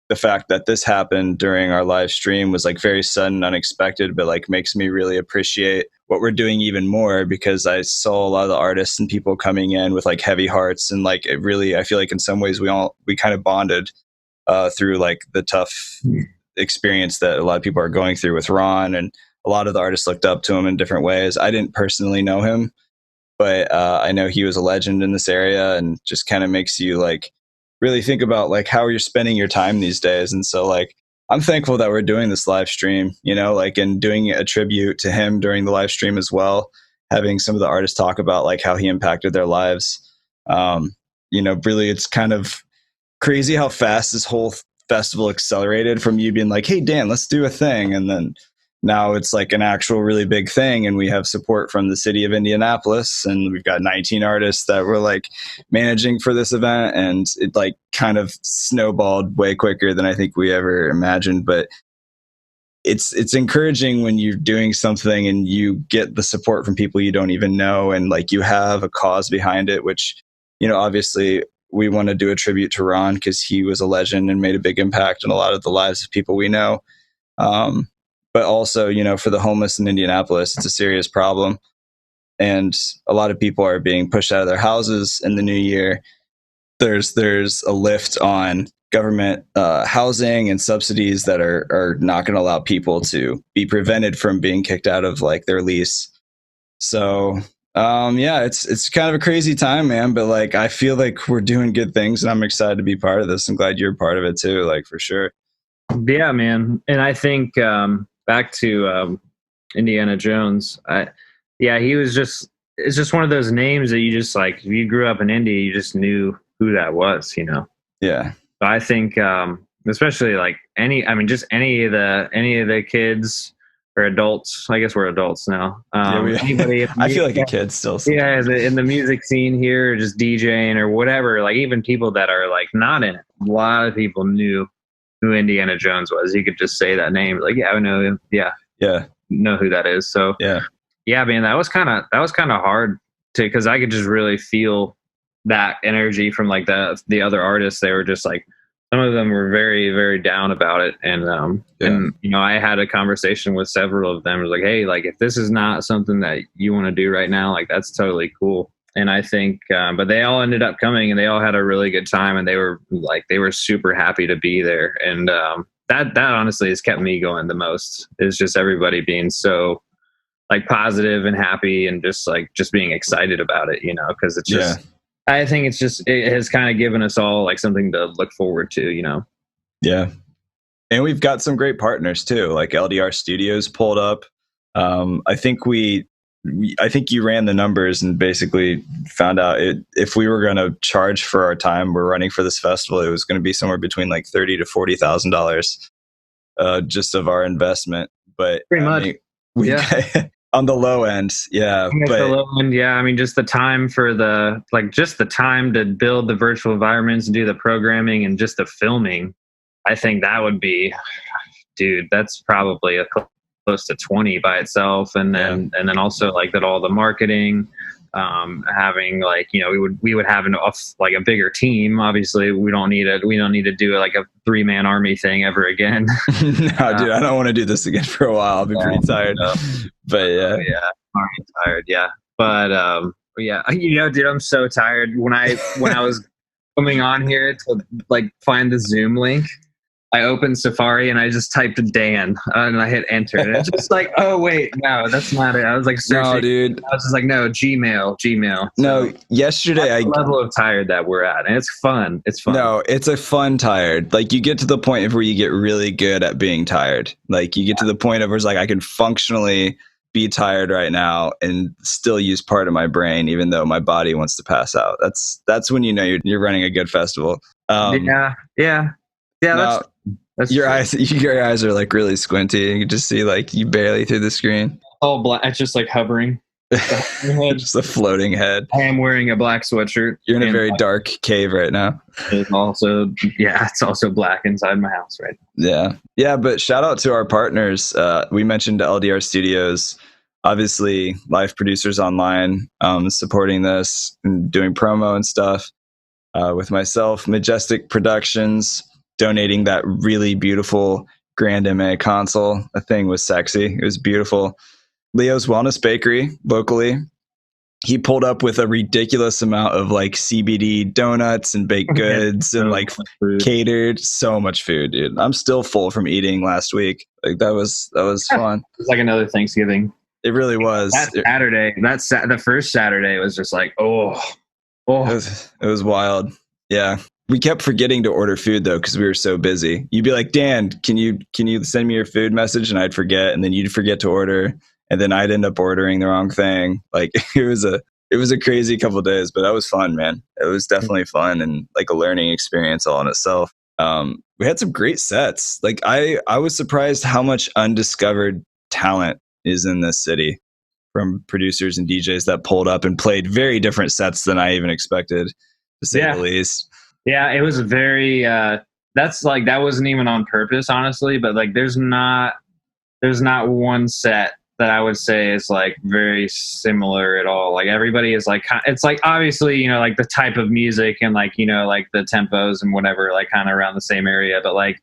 the fact that this happened during our live stream was like very sudden, unexpected, but like makes me really appreciate what we're doing even more, because I saw a lot of the artists and people coming in with like heavy hearts. And like, it really, I feel like in some ways we kind of bonded through like the tough experience that a lot of people are going through with Ron, and a lot of the artists looked up to him in different ways. I didn't personally know him, but I know he was a legend in this area, and just kind of makes you like really think about like how you're spending your time these days. And so like, I'm thankful that we're doing this live stream, you know, like, and doing a tribute to him during the live stream as well, having some of the artists talk about like how he impacted their lives. You know, really, it's kind of crazy how fast this whole festival accelerated from you being like, hey, Dan, let's do a thing. And then now it's like an actual really big thing. And we have support from the city of Indianapolis, and we've got 19 artists that we're like managing for this event. And it like kind of snowballed way quicker than I think we ever imagined. But it's encouraging when you're doing something and you get the support from people you don't even know, and like you have a cause behind it, which, you know, obviously we want to do a tribute to Ron because he was a legend and made a big impact in a lot of the lives of people we know. But also, you know, for the homeless in Indianapolis, it's a serious problem. And a lot of people are being pushed out of their houses in the new year. There's a lift on government housing and subsidies that are not going to allow people to be prevented from being kicked out of like their lease. So yeah, it's kind of a crazy time, man, but like I feel like we're doing good things, and I'm excited to be part of this. I'm glad you're part of it too, like, for sure. Yeah, man. And I think back to Indiana Jones, he was it's just one of those names that you just like, if you grew up in Indy, you just knew who that was, you know. Yeah. So I think especially like just any of the kids or adults. I guess we're adults now. Anybody I feel like a kid still. Yeah, in the music scene here, just DJing or whatever, like even people that are like not in it, a lot of people knew who Indiana Jones was. You could just say that name, like, yeah, I know him. Yeah, know who that is. So yeah, man, that was kind of hard to, because I could just really feel that energy from like the other artists. They were just like, some of them were very, very down about it. And, and, you know, I had a conversation with several of them. I was like, hey, like, if this is not something that you want to do right now, like, that's totally cool. And I think, but they all ended up coming, and they all had a really good time, and they were super happy to be there. And, that honestly has kept me going the most, is just everybody being so like positive and happy, and just being excited about it, you know, because it's just, I think it has kind of given us all like something to look forward to, you know? Yeah. And we've got some great partners too, like LDR Studios pulled up. I think I think you ran the numbers and basically found out if we were going to charge for our time we're running for this festival, it was going to be somewhere between like $30,000 to $40,000 just of our investment. But pretty much, on the low end, But the low end, I mean, just the time for the time to build the virtual environments and do the programming and just the filming, I think that would be, dude, that's probably close to 20 by itself. And then also like that, all the marketing, having like, you know, we would have like a bigger team. Obviously we don't need to do like a 3-man army thing ever again. No, dude, I don't want to do this again for a while. I'll be pretty tired. But I'm already tired. Yeah. But you know, dude, I'm so tired. When I was coming on here to like find the Zoom link, I opened Safari and I just typed Dan and I hit enter. And it's just like, oh, wait, no, that's not it. I was like searching. No, dude. I was just like, no, Gmail. No, So yesterday that's the level of tired that we're at. And it's fun. It's fun. No, it's a fun tired. Like you get to the point of where you get really good at being tired. Like you get to the point of where it's like I can functionally be tired right now and still use part of my brain, even though my body wants to pass out. That's when you know you're running a good festival. Yeah. No, That's your true. your eyes are like really squinty. You can just see like you barely through the screen. All black. It's just like hovering. Just a floating head. I am wearing a black sweatshirt. You're in a very dark cave right now. It's also black inside my house right now. Yeah. But shout out to our partners. We mentioned LDR Studios, obviously live producers online, supporting this and doing promo and stuff. With myself, Majestic Productions, donating that really beautiful Grand MA console. That thing was sexy. It was beautiful. Leo's Wellness Bakery locally. He pulled up with a ridiculous amount of like CBD donuts and baked goods and like catered. So much food, dude. I'm still full from eating last week. Like that was fun. It's like another Thanksgiving. It really was. That Saturday, the first Saturday was just like, It was wild. Yeah. We kept forgetting to order food though, because we were so busy. You'd be like, Dan, can you send me your food message? And I'd forget, and then you'd forget to order, and then I'd end up ordering the wrong thing. Like it was a crazy couple of days, but that was fun, man. It was definitely fun and like a learning experience all in itself. We had some great sets. Like I was surprised how much undiscovered talent is in this city from producers and DJs that pulled up and played very different sets than I even expected, to say the least. Yeah, it was very that wasn't even on purpose, honestly, but like there's not one set that I would say is like very similar at all. Like everybody is like, it's like obviously, you know, like the type of music and like, you know, like the tempos and whatever, like kind of around the same area, but like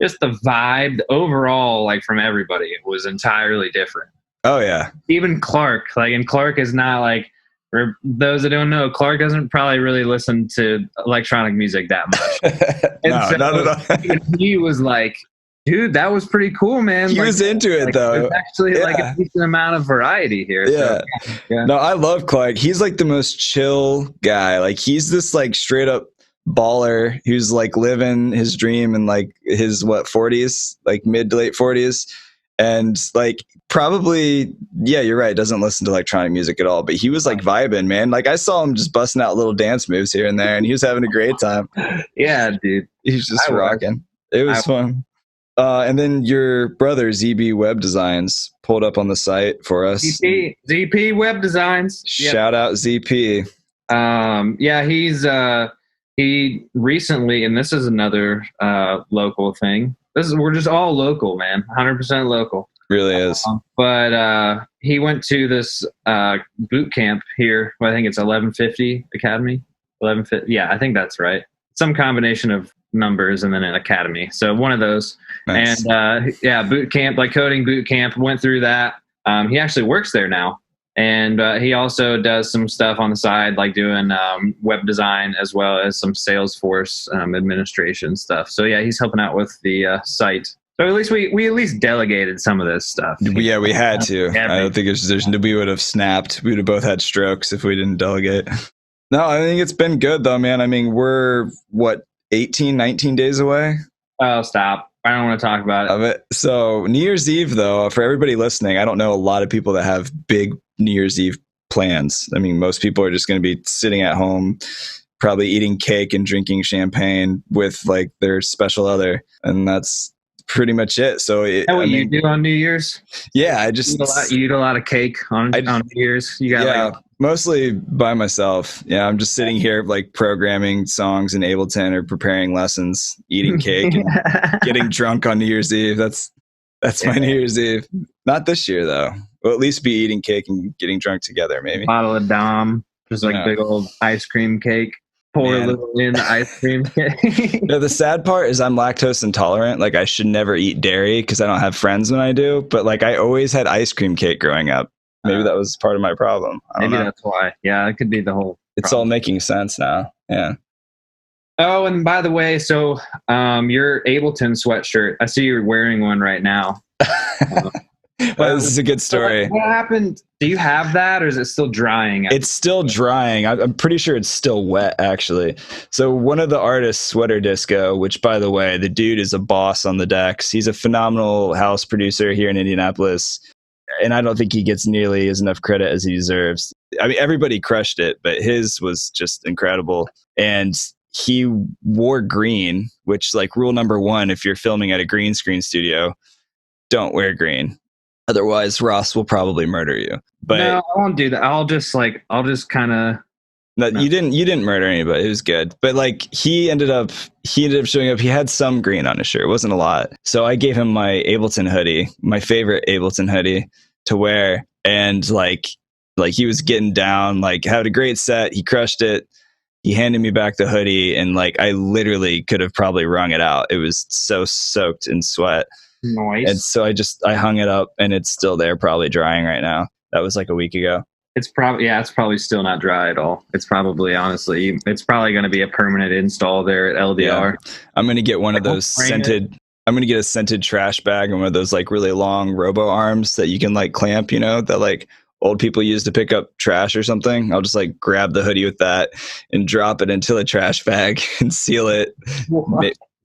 just the vibe overall, like from everybody, it was entirely different. Oh yeah. Even Clark, and Clark is not like, for those that don't know, Clark doesn't probably really listen to electronic music that much. No, not at all. He was like, dude, that was pretty cool, man. He was into it though. There's actually like a decent amount of variety here. Yeah. So, No, I love Clark. He's like the most chill guy. Like he's this like straight up baller who's like living his dream in like his 40s, like mid to late 40s. And like probably, yeah, you're right, doesn't listen to electronic music at all, but he was like vibing, man. Like I saw him just busting out little dance moves here and there, and he was having a great time. Yeah, dude. He's just rocking. It was fun. And then your brother ZB Web Designs pulled up on the site for us. ZP Web Designs. Shout out ZP. Yeah, he recently, and this is another local thing. We're just all local, man. 100% local. Really is. But he went to this boot camp here. I think it's 1150 Academy. 1150. Yeah, I think that's right. Some combination of numbers and then an academy. So one of those. Nice. And boot camp, like coding boot camp. Went through that. He actually works there now. And he also does some stuff on the side, like doing web design as well as some Salesforce administration stuff. So yeah, he's helping out with the site. So at least we at least delegated some of this stuff. Yeah, we had to. I don't think we would have snapped. We would have both had strokes if we didn't delegate. No, I think it's been good though, man. I mean, we're 18, 19 days away? Oh, stop. I don't want to talk about it. So New Year's Eve, though, for everybody listening, I don't know a lot of people that have big New Year's Eve plans. I mean, most people are just going to be sitting at home, probably eating cake and drinking champagne with like their special other. And that's pretty much it. So you do on New Year's? Yeah, I just you eat a lot of cake on New Year's. You got mostly by myself. Yeah, I'm just sitting here like programming songs in Ableton or preparing lessons, eating cake, and getting drunk on New Year's Eve. That's my New Year's Eve. Not this year though. We'll at least be eating cake and getting drunk together, maybe. Bottle of Dom, just like big old ice cream cake. Pour a little in the ice cream cake. No, the sad part is I'm lactose intolerant. Like I should never eat dairy because I don't have friends when I do. But like I always had ice cream cake growing up. Maybe that was part of my problem. Maybe that's why. Yeah, it could be the whole It's all making sense now. Yeah. Oh, and by the way, so your Ableton sweatshirt, I see you're wearing one right now. Well, this is a good story. What happened? Do you have that, or is it still drying? It's still drying. I'm pretty sure it's still wet, actually. So one of the artists, Sweater Disco, which, by the way, the dude is a boss on the decks. He's a phenomenal house producer here in Indianapolis, and I don't think he gets nearly as enough credit as he deserves. I mean, everybody crushed it, but his was just incredible. And he wore green, which, like, rule number one, if you're filming at a green screen studio, don't wear green. Otherwise, Ross will probably murder you. But no, I won't do that. I'll just kind of. No, you didn't murder anybody. It was good. But like he ended up showing up. He had some green on his shirt. It wasn't a lot. So I gave him my Ableton hoodie, my favorite Ableton hoodie to wear. And like he was getting down, like had a great set. He crushed it. He handed me back the hoodie, and like I literally could have probably wrung it out. It was so soaked in sweat. Nice. And so I hung it up, and it's still there, probably drying right now. That was like a week ago. It's probably still not dry at all. It's probably, honestly, it's probably going to be a permanent install there at LDR. Yeah. I'm going to get one of those scented. I'm going to get a scented trash bag and one of those like really long robo arms that you can like clamp, that like old people use to pick up trash or something. I'll just like grab the hoodie with that and drop it into a trash bag and seal it.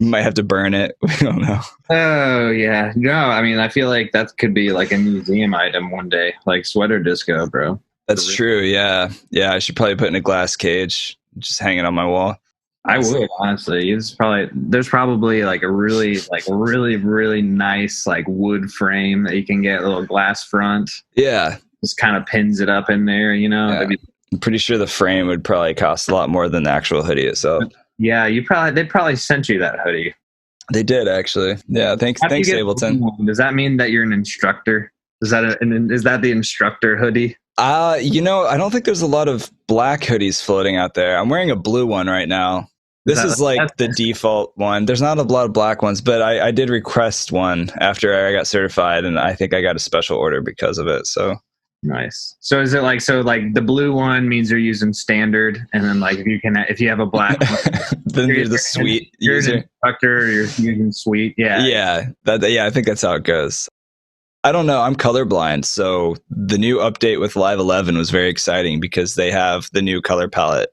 Might have to burn it. We don't know. Oh yeah. No, I mean, I feel like that could be like a museum item one day, like Sweater Disco, bro. That's true. Yeah. Yeah. I should probably put in a glass cage, just hang it on my wall. I would, honestly. There's probably like a really nice like wood frame that you can get, a little glass front. Yeah. Just kind of pins it up in there, Yeah. I'm pretty sure the frame would probably cost a lot more than the actual hoodie itself. Yeah, they probably sent you that hoodie. They did, actually. Yeah, thanks Ableton. Does that mean that you're an instructor? Is that the instructor hoodie? I don't think there's a lot of black hoodies floating out there. I'm wearing a blue one right now. This is like the default one. There's not a lot of black ones, but I did request one after I got certified, and I think I got a special order because of it. So nice. So is it like the blue one means you're using standard, and then like if you have a black one, then you're the sweet user. You're an instructor, you're using sweet. Yeah. Yeah. I think that's how it goes. I don't know. I'm colorblind, so the new update with Live 11 was very exciting because they have the new color palette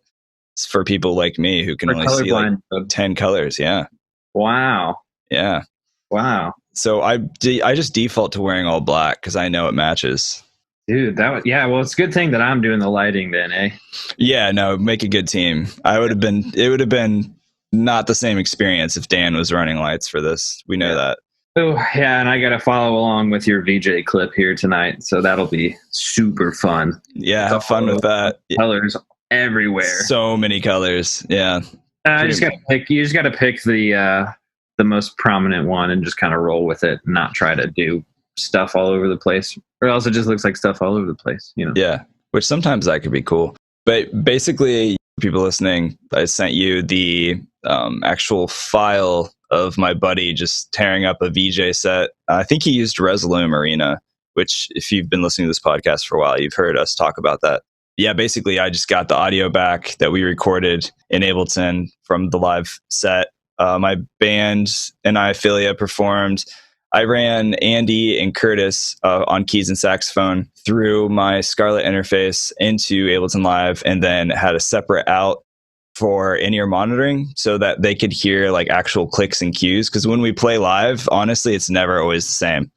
for people like me who can only see like 10 colors. Yeah. Wow. Yeah. Wow. So I just default to wearing all black because I know it matches. Dude, well, it's a good thing that I'm doing the lighting then, eh? Yeah, no, make a good team. It would have been not the same experience if Dan was running lights for this. We know that. Oh, yeah, and I got to follow along with your VJ clip here tonight, so that'll be super fun. Yeah, have fun with that. Colors everywhere. So many colors. Yeah. You just got to pick the most prominent one and just kind of roll with it and not try to do stuff all over the place, or else it just looks like stuff all over the place, Yeah, which sometimes that could be cool. But basically, people listening, I sent you the actual file of my buddy just tearing up a VJ set. I think he used Resolume Arena, which if you've been listening to this podcast for a while, you've heard us talk about that. Yeah, basically I just got the audio back that we recorded in Ableton from the live set. My band and I, Philia, performed. I ran Andy and Curtis on keys and saxophone through my Scarlett interface into Ableton Live, and then had a separate out for in-ear monitoring so that they could hear like actual clicks and cues. Because when we play live, honestly, it's never always the same.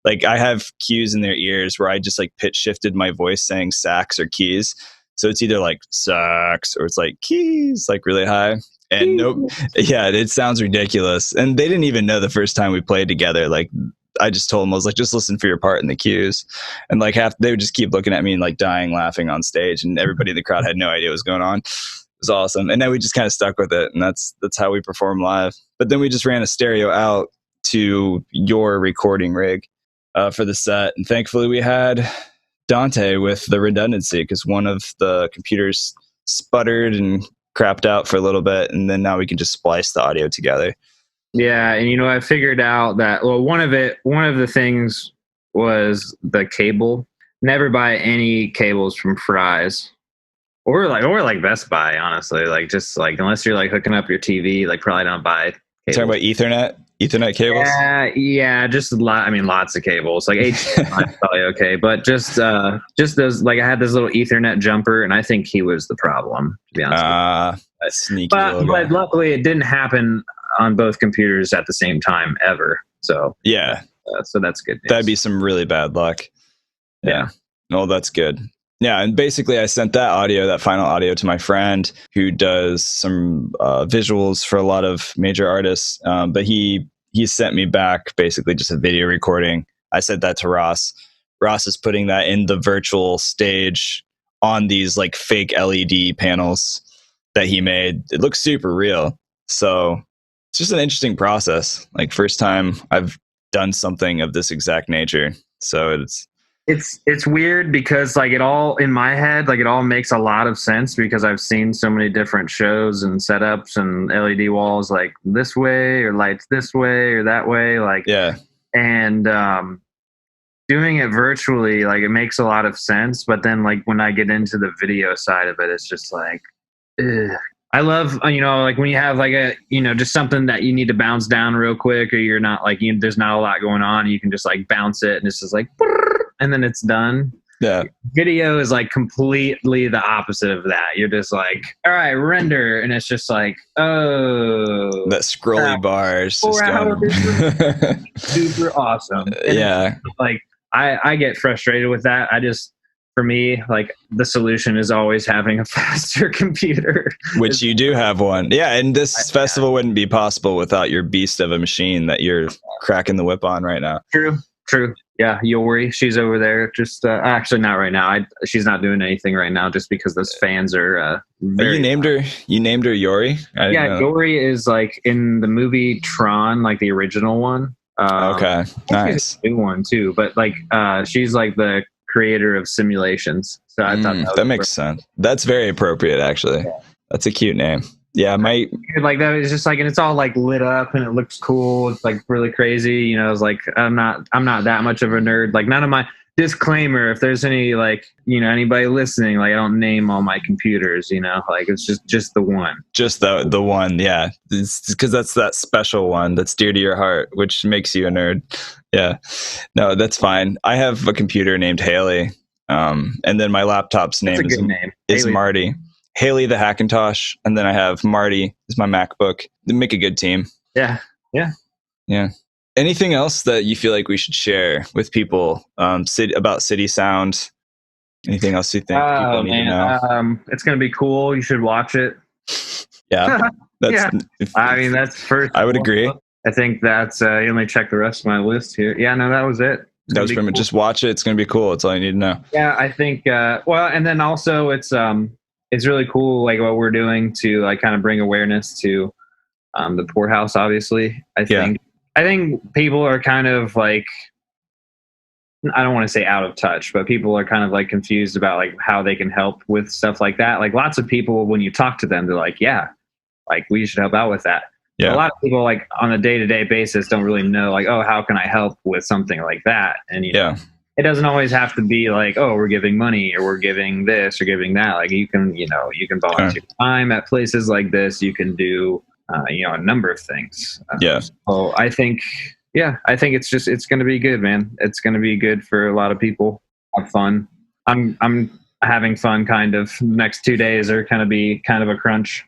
Like I have cues in their ears where I just like pitch shifted my voice saying sax or keys. So it's either like sax or it's like keys, like really high. And it sounds ridiculous. And they didn't even know the first time we played together. Like I just told them, I was like, just listen for your part in the cues. And like they would just keep looking at me and like dying laughing on stage. And everybody in the crowd had no idea what was going on. It was awesome. And then we just kind of stuck with it. And that's how we perform live. But then we just ran a stereo out to your recording rig for the set. And thankfully we had Dante with the redundancy because one of the computers sputtered and crapped out for a little bit. And then now we can just splice the audio together. Yeah. And, I figured out that, well, one of the things was the cable. Never buy any cables from Fry's. or like Best Buy, honestly. Like just like unless you're like hooking up your TV, like probably don't buy Talking about Ethernet cables. Yeah, just lots of cables. Like HDMI is probably okay, but just those. Like I had this little Ethernet jumper, and I think he was the problem, to be honest. Sneaky but luckily, it didn't happen on both computers at the same time ever. So yeah, so that's good news. That'd be some really bad luck. Yeah. No, that's good. Yeah, and basically I sent that final audio to my friend who does some visuals for a lot of major artists. But he sent me back basically just a video recording. I sent that to Ross. Ross is putting that in the virtual stage on these like fake LED panels that he made. It looks super real. So it's just an interesting process. Like first time I've done something of this exact nature. So it's weird because like it all in my head, like it all makes a lot of sense because I've seen so many different shows and setups and LED walls like this way or lights this way or that way. Like, and doing it virtually, like it makes a lot of sense. But then like when I get into the video side of it, it's just like, ugh. I love, like when you have like a, just something that you need to bounce down real quick or you're not like, there's not a lot going on. You can just like bounce it and it's just like, and then it's done. Yeah. Video is like completely the opposite of that. You're just like, all right, render. And it's just like, oh. That scrolly bars. Super awesome. And like, I get frustrated with that. For me, like the solution is always having a faster computer. Which you do have one. Yeah, and this festival wouldn't be possible without your beast of a machine that you're cracking the whip on right now. True. Yeah, Yori, she's over there. Just actually not right now. She's not doing anything right now just because those fans are very... You named her Yori? Yeah, Yori is like in the movie Tron, like the original one. Okay, nice. New one too, but like she's like the creator of simulations. So I thought that makes sense. That's very appropriate, actually. Yeah. That's a cute name. Yeah, like that is just like, and it's all like lit up and it looks cool. It's like really crazy. It's like I'm not that much of a nerd. Like none of my disclaimer. If there's any like anybody listening, like I don't name all my computers. Like it's just the one. Just the one. Yeah, it's because that's that special one that's dear to your heart, which makes you a nerd. Yeah, no, that's fine. I have a computer named Haley, and then my laptop's name is Marty. Haley the Hackintosh, and then I have Marty is my MacBook. They make a good team. Yeah. Anything else that you feel like we should share with people about CitySound? Anything else you think people need to know? It's going to be cool. You should watch it. Yeah. That's first. I would agree. I think that's, let me check the rest of my list here. Yeah, no, that was it. That was pretty much just watch it. It's going to be cool. That's all you need to know. Yeah, I think, and then also it's really cool, like what we're doing to like kind of bring awareness to the poorhouse. Obviously, I think people are kind of like, I don't want to say out of touch, but people are kind of like confused about like how they can help with stuff like that. Like lots of people, when you talk to them, they're like, yeah, like we should help out with that. Yeah. A lot of people like on a day-to-day basis don't really know like, oh, how can I help with something like that? And it doesn't always have to be like, oh, we're giving money or we're giving this or giving that. Like you can volunteer time at places like this. You can do, a number of things. So I think it's going to be good, man. It's going to be good for a lot of people. Have fun. I'm having fun kind of. Next 2 days are going to be kind of a crunch,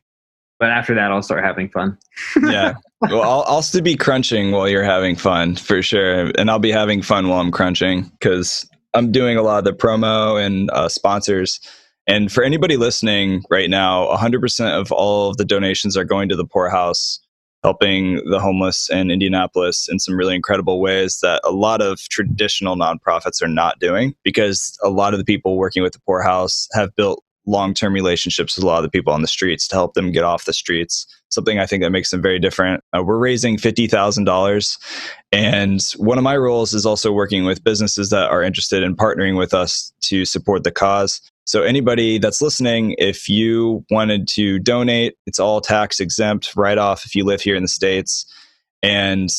but after that, I'll start having fun. Yeah. Well, I'll still be crunching while you're having fun for sure. And I'll be having fun while I'm crunching because I'm doing a lot of the promo and sponsors. And for anybody listening right now, 100% of all of the donations are going to the poorhouse, helping the homeless in Indianapolis in some really incredible ways that a lot of traditional nonprofits are not doing, because a lot of the people working with the poorhouse have built long-term relationships with a lot of the people on the streets to help them get off the streets. Something I think that makes them very different. We're raising $50,000. And one of my roles is also working with businesses that are interested in partnering with us to support the cause. So anybody that's listening, if you wanted to donate, it's all tax exempt, write off if you live here in the States. And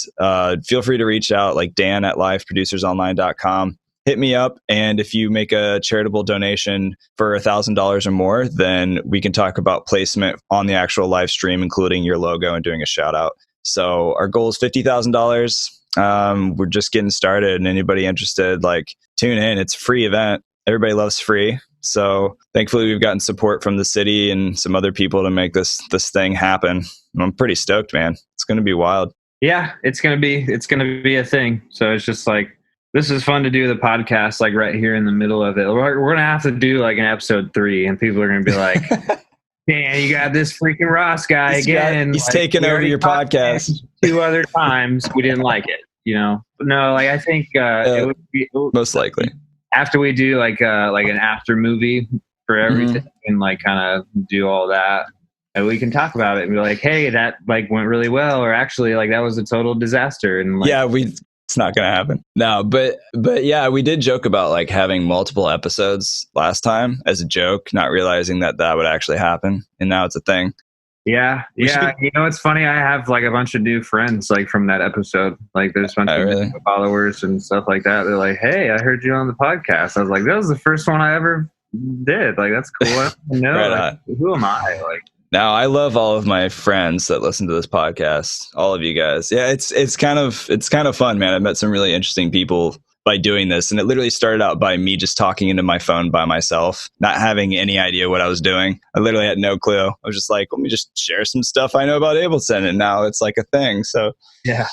feel free to reach out like Dan at liveproducersonline.com. hit me up. And if you make a charitable donation for $1,000 or more, then we can talk about placement on the actual live stream, including your logo and doing a shout out. So our goal is $50,000. We're just getting started, and anybody interested, like, tune in. It's a free event. Everybody loves free. So thankfully we've gotten support from the city and some other people to make this thing happen. I'm pretty stoked, man. It's going to be wild. Yeah, it's going to be a thing. So it's just like, this is fun to do the podcast, like right here in the middle of it. We're going to have to do like an episode 3, and people are going to be like, man, you got this freaking Ross guy again. He's taking over your podcast 2 other times. We didn't like it, you know? No, like, I think it would be most likely after we do like an after movie for everything, and like kind of do all that, and we can talk about it and be like, hey, that like went really well, or actually like that was a total disaster. And like, it's not going to happen. No, but yeah, we did joke about like having multiple episodes last time as a joke, not realizing that would actually happen. And now it's a thing. Yeah. You know, it's funny. I have like a bunch of new friends like from that episode. Like there's a bunch of new followers and stuff like that. They're like, hey, I heard you on the podcast. I was like, that was the first one I ever did. Like, that's cool. I don't know. Like, who am I? Like, now, I love all of my friends that listen to this podcast, all of you guys. Yeah, it's kind of fun, man. I met some really interesting people by doing this, and it literally started out by me just talking into my phone by myself, not having any idea what I was doing. I literally had no clue. I was just like, let me just share some stuff I know about Ableton, and now it's like a thing. So yeah,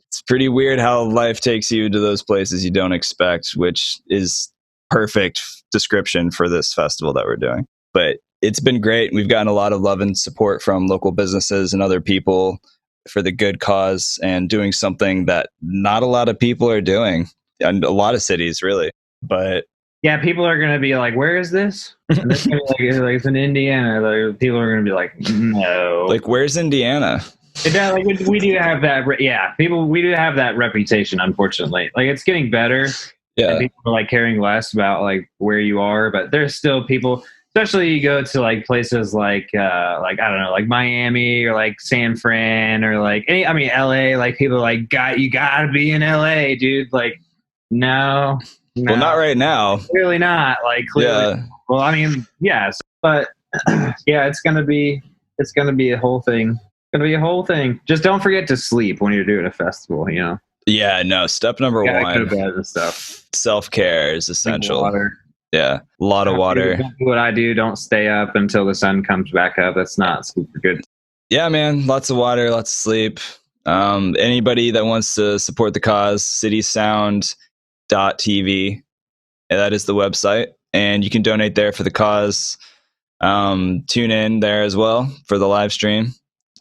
it's pretty weird how life takes you to those places you don't expect, which is perfect description for this festival that we're doing. But it's been great. We've gotten a lot of love and support from local businesses and other people for the good cause, and doing something that not a lot of people are doing, and a lot of cities really. But yeah, people are going to be like, where is this? And this gonna be like, it's in Indiana. Like, people are going to be like, no. Like, where's Indiana? Like, we do have that. Yeah, we do have that reputation, unfortunately. Like, it's getting better. Yeah. And people are like caring less about like where you are, but there's still people. Especially you go to like places like I don't know, like Miami or like San Fran or like LA. Like, people are like, you gotta be in LA, dude. Like, no. Well, not right now. Clearly not. Like, clearly. Yeah. Well, I mean, yes, but yeah, it's gonna be a whole thing. It's gonna be a whole thing. Just don't forget to sleep when you're doing a festival. You know. Yeah. No. Step number 1. Go to bed and stuff. Self-care is essential. Water. Yeah, a lot of water. Do what I do. Don't stay up until the sun comes back up. That's not super good. Yeah, man. Lots of water, lots of sleep. Anybody that wants to support the cause, CitySound.tv. That is the website. And you can donate there for the cause. Tune in there as well for the live stream.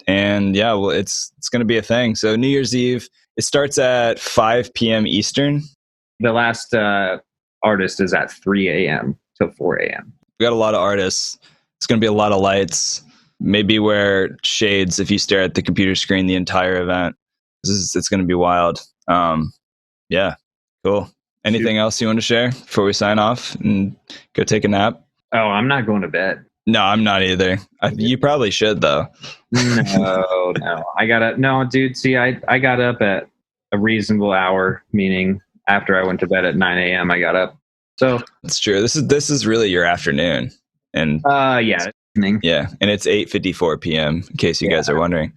And yeah, well, it's going to be a thing. So New Year's Eve, it starts at 5 p.m. Eastern. The last artist is at 3 a.m. till 4 a.m. We got a lot of artists. It's going to be a lot of lights. Maybe wear shades if you stare at the computer screen the entire event. It's going to be wild. Yeah, cool. Anything else you want to share before we sign off and go take a nap? Oh, I'm not going to bed. No, I'm not either. You probably should, though. No. No, dude. See, I got up at a reasonable hour, meaning after I went to bed at 9 a.m., I got up. So that's true. This is really your afternoon, and yeah, yeah, and it's 8:54 p.m. In case you guys are wondering.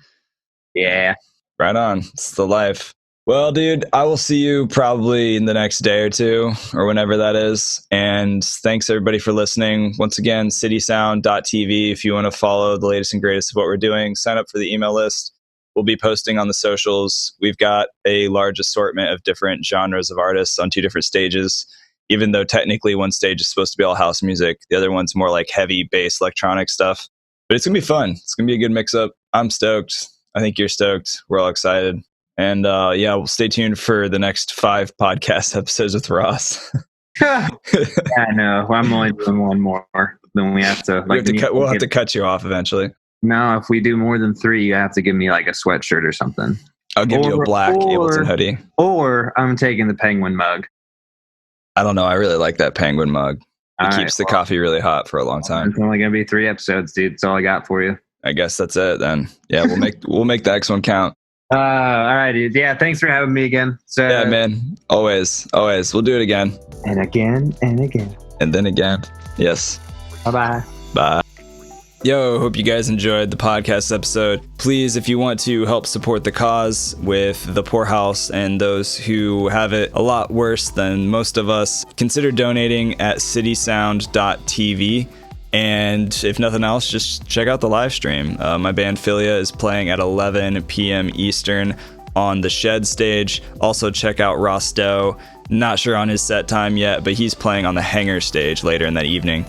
Yeah, right on. It's the life. Well, dude, I will see you probably in the next day or two, or whenever that is. And thanks everybody for listening. Once again, CitySound.tv. If you want to follow the latest and greatest of what we're doing, sign up for the email list. We'll be posting on the socials. We've got a large assortment of different genres of artists on 2 different stages, even though technically one stage is supposed to be all house music. The other one's more like heavy bass electronic stuff. But it's going to be fun. It's going to be a good mix-up. I'm stoked. I think you're stoked. We're all excited. And yeah, we'll stay tuned for the next 5 podcast episodes with Ross. Yeah, no, I'm only doing one more. Then we have to. We'll have to cut you off eventually. No, if we do more than 3, you have to give me like a sweatshirt or something. I'll give you a black Ableton hoodie. Or I'm taking the penguin mug. I don't know. I really like that penguin mug. It keeps the coffee really hot for a long time. It's only going to be 3 episodes, dude. That's all I got for you. I guess that's it then. Yeah, we'll make the next one count. All right, dude. Yeah, thanks for having me again. So, Yeah, man. Always. We'll do it again. And again and again. And then again. Yes. Bye-bye. Bye. Yo, hope you guys enjoyed the podcast episode. Please, if you want to help support the cause with the poorhouse and those who have it a lot worse than most of us, consider donating at citysound.tv. And if nothing else, just check out the live stream. My band Philia is playing at 11 p.m. Eastern on the Shed stage. Also check out Rossteaux. Not sure on his set time yet, but he's playing on the Hangar stage later in that evening.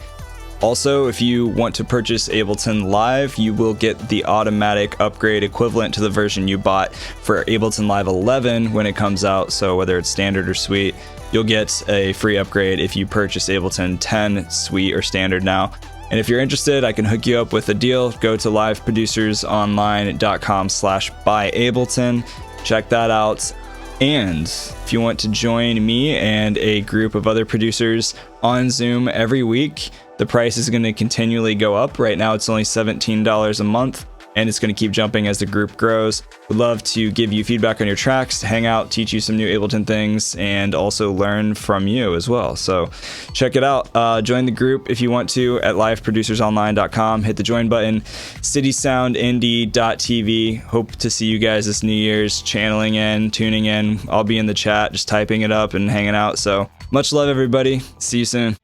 Also, if you want to purchase Ableton Live, you will get the automatic upgrade equivalent to the version you bought for Ableton Live 11 when it comes out. So whether it's standard or suite, you'll get a free upgrade if you purchase Ableton 10, suite, or standard now. And if you're interested, I can hook you up with a deal. Go to liveproducersonline.com/buyableton. Check that out. And if you want to join me and a group of other producers on Zoom every week, the price is going to continually go up. Right now, it's only $17 a month, and it's going to keep jumping as the group grows. Would love to give you feedback on your tracks, hang out, teach you some new Ableton things, and also learn from you as well. So check it out. Join the group if you want to at liveproducersonline.com. Hit the join button. CitySoundIndy.tv. Hope to see you guys this New Year's, channeling in, tuning in. I'll be in the chat, just typing it up and hanging out. So much love, everybody. See you soon.